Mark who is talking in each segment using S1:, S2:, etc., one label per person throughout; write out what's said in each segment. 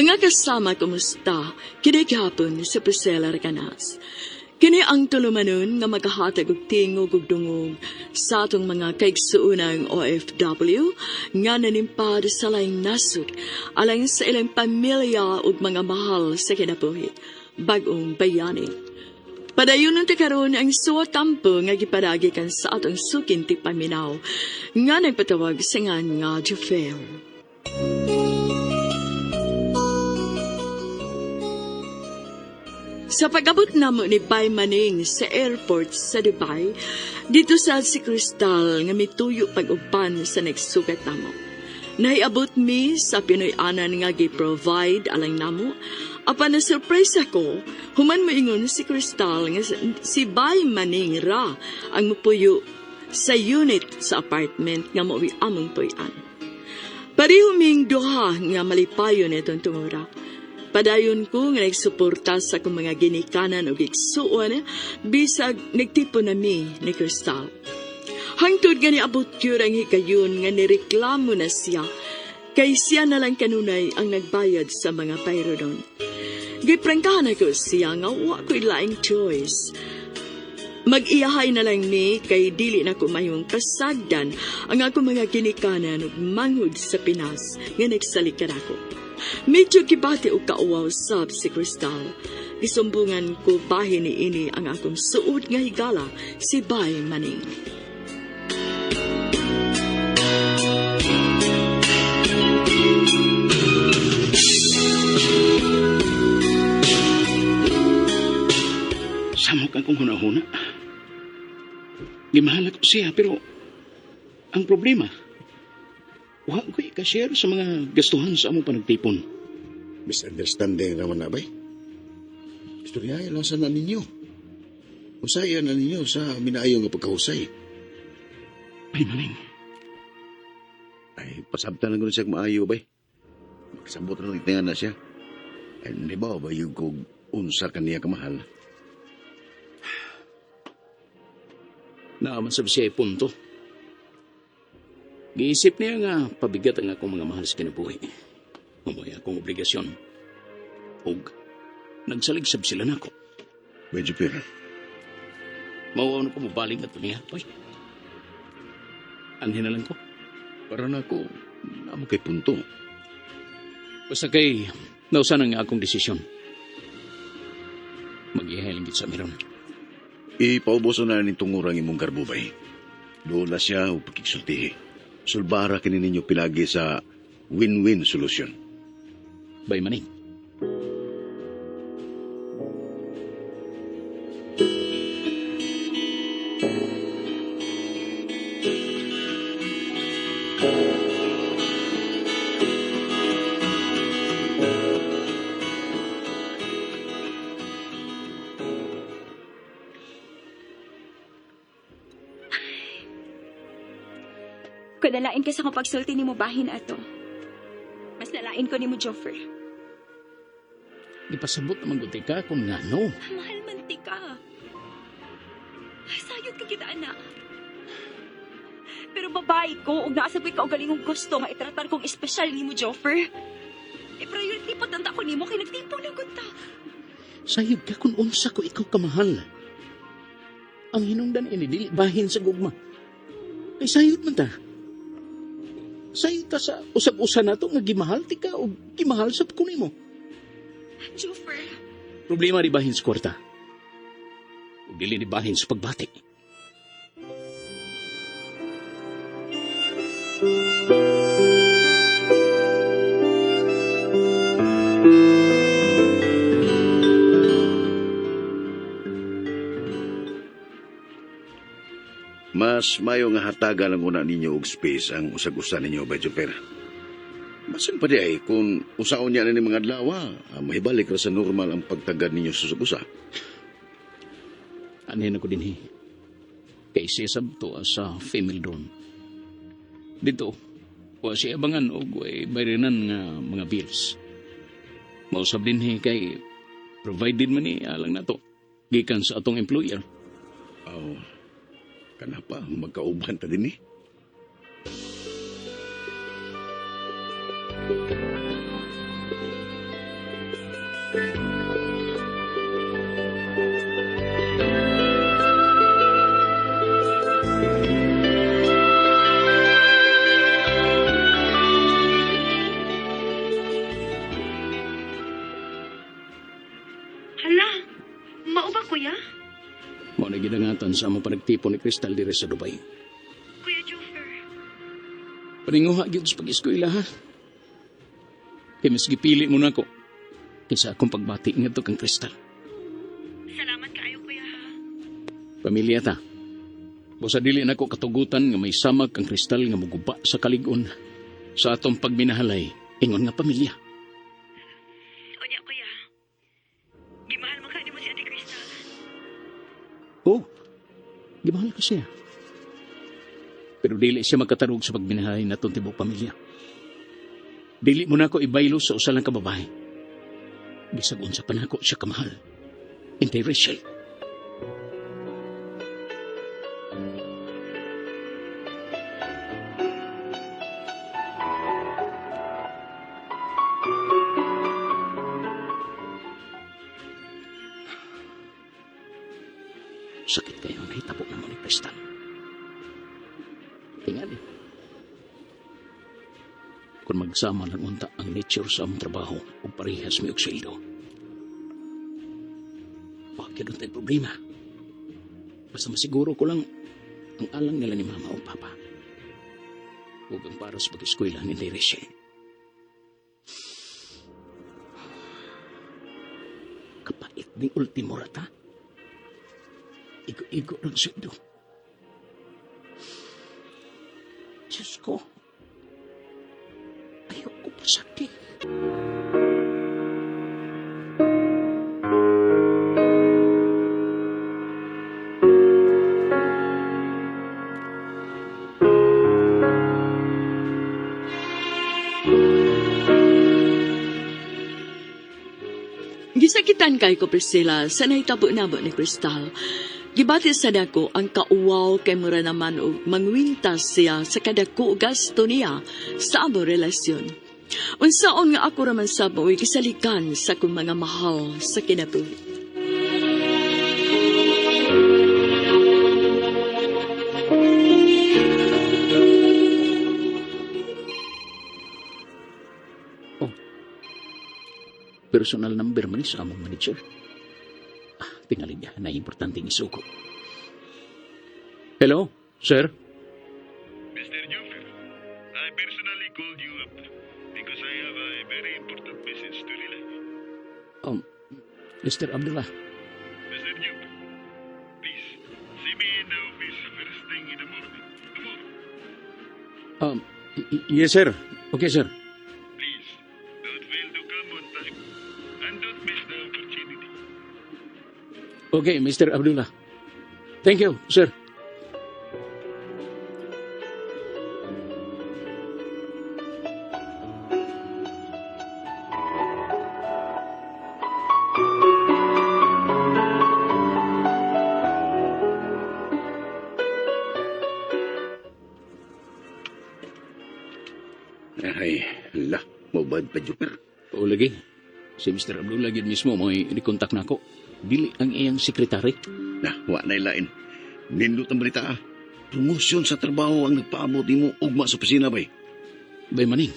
S1: Mga kasama, kumusta? Kini gihapon sa Priscilla Arcanas. Kini ang tulumanon nga makahatag og tingog ug dungog sa atong mga kaigsuunang OFW nga nanimpad sa laing nasud alang sa ilang pamilya ug mga mahal sa kinabuhi. Bag-ong bayani. Padayon ti karon ang suwatampo nga gipadagi kan sa atong sukinti paminaw nga nagpatawag sa ngan nga Jufel. Sa pag-abot namo ni Bay Maning sa airport sa Dubai, dito sa si Crystal nga mituyo pag-uban sa nagsugat namo. Nahiabot mi sa Pinoy-anan nga gi-provide alang namo. Apan na surprise ako, human mo ingon si Crystal nga si Bay Maning ra ang mupuyo sa unit sa apartment nga mauwi among puy-an. Parihuming duha nga malipayo netong tungura. Padayon ko nga nagsuporta sa akong mga ginikanan o gigsuon, bisag nagtipo na mi ni Crystal. Hangtod nga niabot yun ang hikayon nga nireklamo na siya, kay siya na lang kanunay ang nagbayad sa mga payro doon. Giprangkahan ako siya nga wa ko'y laing choice. Mag-iyahay na lang mi kay dili na ko mayong kasagdan ang akong mga ginikanan ug manghud sa Pinas nga nagsalikan ako. Medyo kibati o kauwaw sab si Crystal. Gisumbungan ko bahin ni ini ang akong suod nga higala si Bay Maning.
S2: Samok akong hunahuna. Gimahal ako siya pero ang problema, wa ko'y ka-share sa mga gastuhan sa among panagtipon.
S3: Misunderstanding naman na, bay. Istoryahin lang sana ninyo. Usayan na ninyo sa minaayong nga pagkahusay.
S2: Ay, Maning.
S3: Ay, pasabtan lang ko na siya maayo, bay. Magsambot na lang na siya. Ay, di ba, bayog kong unsa kaniya kamahal?
S2: Naaman sabi siya ay punto. Giisip niya nga pabigat ang akong mga mahal sa kinabuhi. Mamoy akong obligasyon. Ug nagsaligsab sila na ako.
S3: Medyo pera.
S2: Mauwaw na ko mabaling at niya. Ay, anhin na lang ko.
S3: Para na ako, naman kay punto.
S2: Basta kay nausan ang akong desisyon. Mag-ihalingit sa meron.
S3: Ipauboso na rin tungurang imong garbo, bay. Doon na siya o pagkiksultihi. Sulbara kini ninyo pilagi sa win-win solution.
S2: Bay Maning.
S4: Kung nalain ka sa kong pagsulti ni mo bahin ato, mas nalain ko ni mo, Joffer.
S2: Ipasabot naman guti ka kung nga no.
S4: Mahal man ti ka. Sayot ka kita, anak. Pero babae ko, ug naasab ko'y kaugalingong gusto nga itratar kong espesyal ni mo, Joffer. Priority pa tanda ko ni mo, kay nagtipong lang ta.
S2: Sayod ka kung unsa ko ikaw kamahal. Ang hinungdan inidili bahin sa gugma. Ay sayod man ta. Sayod ta sa usab-usa na to nga gimahal ti ka o gimahal sa kunin mo.
S4: Joffer.
S2: Problema di bahin sa kwarta. O dili di bahin sa pagbati.
S3: Mas mayo nga hataga lang una ninyo og space ang usag-usa ninyo, bay Jumper. Masan pa di ay kung usaon niya na ni mga adlawa, mahibalik ra sa normal ang pagtagad ninyo sa usag-usa.
S2: Anin ako din kay sisab to sa female dorm. Dito, wa siya abangan o bayranan nga mga bills. Mausab din kay provided man ni alang na to. Gikan sa atong employer.
S3: Oh, kanapa magkauban ta din eh.
S4: Hala, mao ba, kuya?
S2: Mo na ginangatan sa among panagtipon ni Crystal dire sa Dubai.
S4: Kuya Joffer.
S2: Paninguha gyud sa pag-eskwela ha. Kay mas gipili mo na ako kaysa akong pagbati ngadto kang Crystal.
S4: Salamat kaayo, kuya, ha?
S2: Pamilya ta. Busa dili nako katugutan nga may samag kang Crystal nga muguba sa kalig-on sa atong pagminahalay ingon nga pamilya.
S4: Onya, kuya. Gimahal man ka mo si Ate Crystal.
S2: Oh, gimahal ko siya. Pero dili siya magkatarog sa pagminahalay natong tibok pamilya. Dili mo na ako ibaylo sa usa lang ka babae. Bisag unsa pa nako siya kamahal. Hindi Rachel. Sakit kayo ang hitabo na mo ni Crystal. Tingali. Kung magsama lang unta ang nature sa among trabaho o parehas may sweldo. Huwag yun tayo problema. Basta masiguro ko lang ang alang nila ni mama o papa. Huwag ang para sa pag-eskwela ni Rachel. Kapait ni Ultimo Rata. Igo-igo ng sweldo. Diyos ko. Ayoko pa sakit.
S1: Gisakitan kay ko, Priscilla, sa nahitabo nabo ni Crystal. Gibati sa dako ang kauwaw kay mura naman og mangwintas siya sa kadako gasto niya sa amo relasyon. Unsaon nga ako raman sa mo'y kisalikan sa kong mga mahal sa kinabuhi.
S2: Personal number man ni sa among manager. Tingalin niya na importante isuko. Hello, sir?
S5: Mr. Joffer, I personally called you up because I have a very important message to relay.
S2: Mr. Abdullah.
S5: Mr. Joffer, please, see me in the office first thing in the morning. Tomorrow.
S2: Yes, sir. Okay, sir.
S5: Please, don't fail to come on time. And don't miss the opportunity.
S2: Okay, Mr. Abdullah. Thank you, sir.
S3: Ay, hala, mabad pa, Joker.
S2: O lagi, si Mr. Abdullah yun mismo may rekontak na ako. Dili ang iyang sekretary.
S3: Nah, wa na ilain. Nindot ang balita. Promosyon sa trabaho ang nagpaabot mo ugma sa opisina, bay.
S2: Bay maning.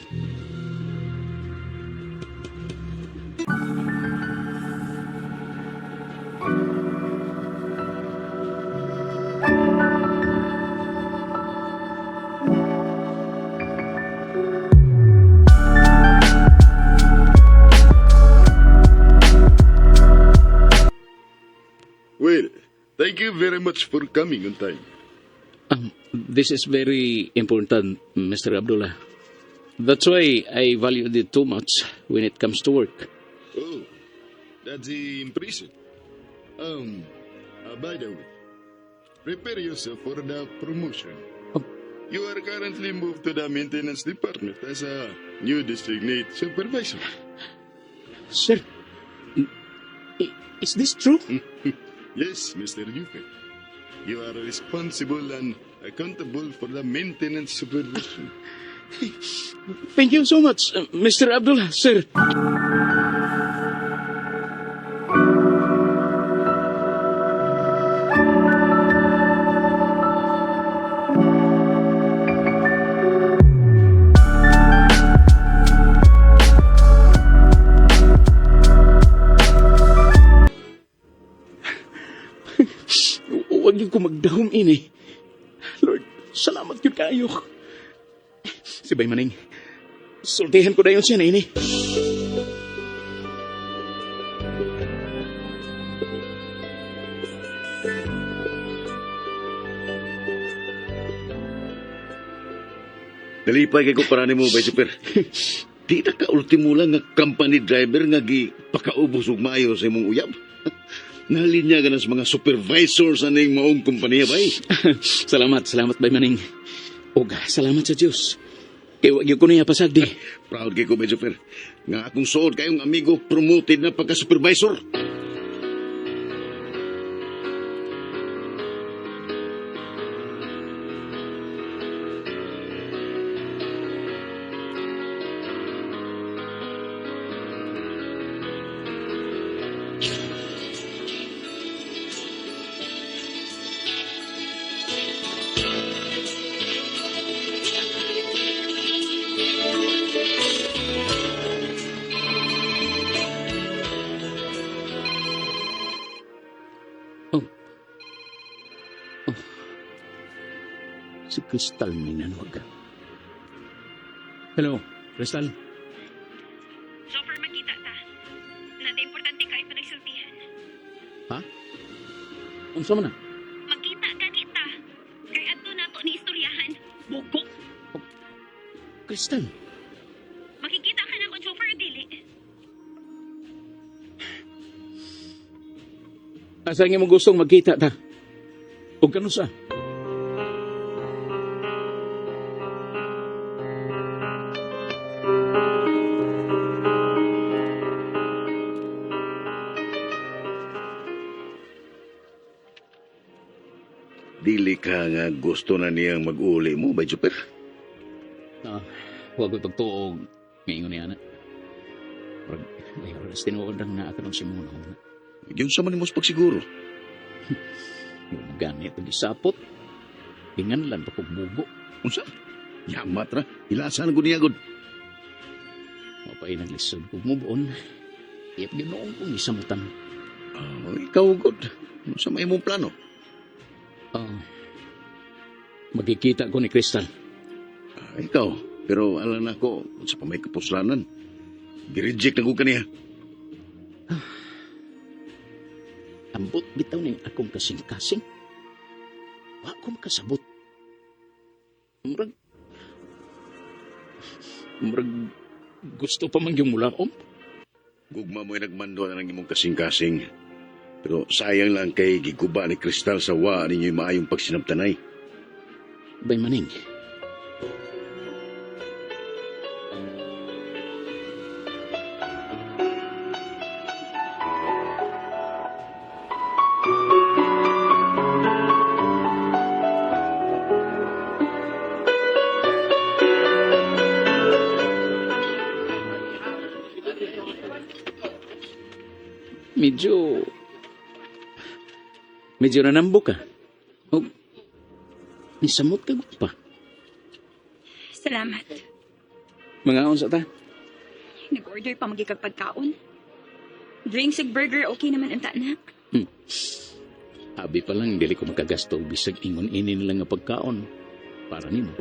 S5: Well, thank you very much for coming on time.
S2: This is very important, Mr. Abdullah. That's why I value it too much when it comes to work.
S5: Oh, that's the impression. By the way, prepare yourself for the promotion. You are currently moved to the maintenance department as a new designate supervisor.
S2: Sir, is this true?
S5: Yes, Mr. Yuka. You are responsible and accountable for the maintenance supervision.
S2: Thank you so much, Mr. Abdullah, sir. wag yung ko magdahom ini. Lord, salamat yun kayo. Si Bay Maning, sultihan ko na yun siya na ini.
S3: Nalipay kay ko para ni mo, Bay Super. Di na ka ultimo lang nga company driver nga pakaubos ug maayo sa imong uyab. Nalinya ka na sa mga supervisor sa ning maong kompanya, bay.
S2: Salamat Bay Maning. Og, salamat sa Diyos. Kaya wag yung ko niya pasagdi.
S3: Proud kay ko, Bay Super. Nga akong suod kayong amigo promoted na pagka-supervisor.
S2: Si Crystal may nanuwag. Hello, Crystal.
S4: Joffer, magkita ta. Nada importante kayo pa nagsultihan.
S2: Ha? Unsa man na?
S4: Magkita ganita. Kay adto nato ni istoryahan.
S2: Buko. Crystal.
S4: Makikita ka na ko, Joffer, dili.
S2: Asa nga mo gustong magkita ta? O kano sa?
S3: Dili ka nga gusto na niyang mag-uli mo, Bay Super.
S2: Huwag ko pagtuog. Ngayon niya na. Pag layos tinuod ang naakaroon si Muna.
S3: Yun sa manimos pagsiguro.
S2: Ganit ang isapot. Tingan lang pa kong bugo.
S3: Unsa? Yamat ra. Ilasan ko niya, God.
S2: Mapay naglisod kong mubuon. Iyap ganoon kong isamutan.
S3: Ikaw, God. Unsa may mong plano?
S2: Magkikita ko ni Crystal.
S3: Ikaw. Pero alam na ko, sa pamay kapuslanan. Gireject na ko kaniya.
S2: Ambot bitaw ning akong kasing-kasing. Wa ko makasabot. Murag gusto pa man yung mulaom.
S3: Gugma mo'y nagmando na ng imong kasing-kasing. Pero sayang lang kay giguba ni Crystal sa wa ninyo'y maayong pagsinabtanay.
S2: Bay Maning. Medyo nanambo ka. O, nisamot ka pa.
S4: Salamat.
S2: Mga unsa ta?
S4: Nag-order pa magigag pagkaon. Drinks ug burger, okay naman ang tanak.
S2: Abi pa lang, dili ko makagasto. Bisag ingon inin lang nga pagkaon. Para nimo.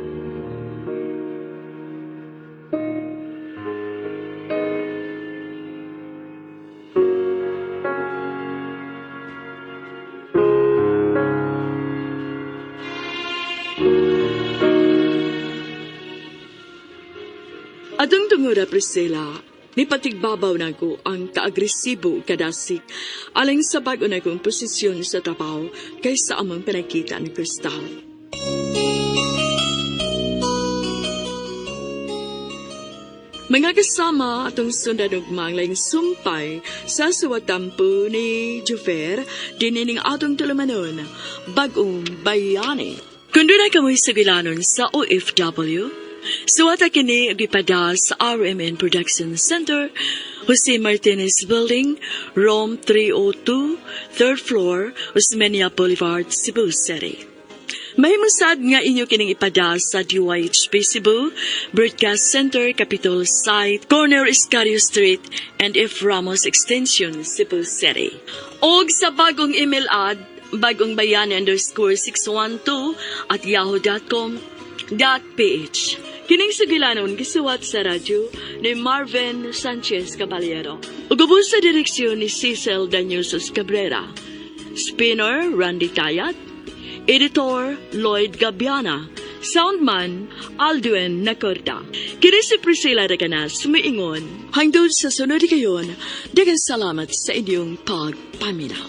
S1: Atong tungura, Priscilla, nipatigbabaw na ko ang kaagresibo kadasik alang sa bago na kong posisyon sa trabaho kaysa amang pinakita ni Crystal. Mga kasama atong sundan ug manglayng sumpay sa suwatampo ni Jofer dinining atong tulumanon bagong bayani. Kung doon ay kamoy sa bilanon sa OFW, suwata kini gipada sa RMN Production Center, Jose Martinez Building, Rome 302, 3rd floor, Osmeña Boulevard, Cebu City. Mahimusad nga inyo kining ipada sa DYHP Cebu, Broadcast Center, Capitol Site, Corner Iscario Street, and F. Ramos Extension, Cebu City. Og sa bagong email ad, bagongbayani_612 at yahoo.com.ph. Kining sugilanon gisuwat sa radyo ni Marvin Sanchez Caballero. Ugubos sa direksyon ni Cecil Daniusos Cabrera. Spinner Randy Tayat. Editor Lloyd Gabiana. Soundman Aldwin Nacorda. Kini si Priscilla Reganas sumiingon. Hangtod sa sunod kayon, daghang salamat sa inyong pagpaminaw.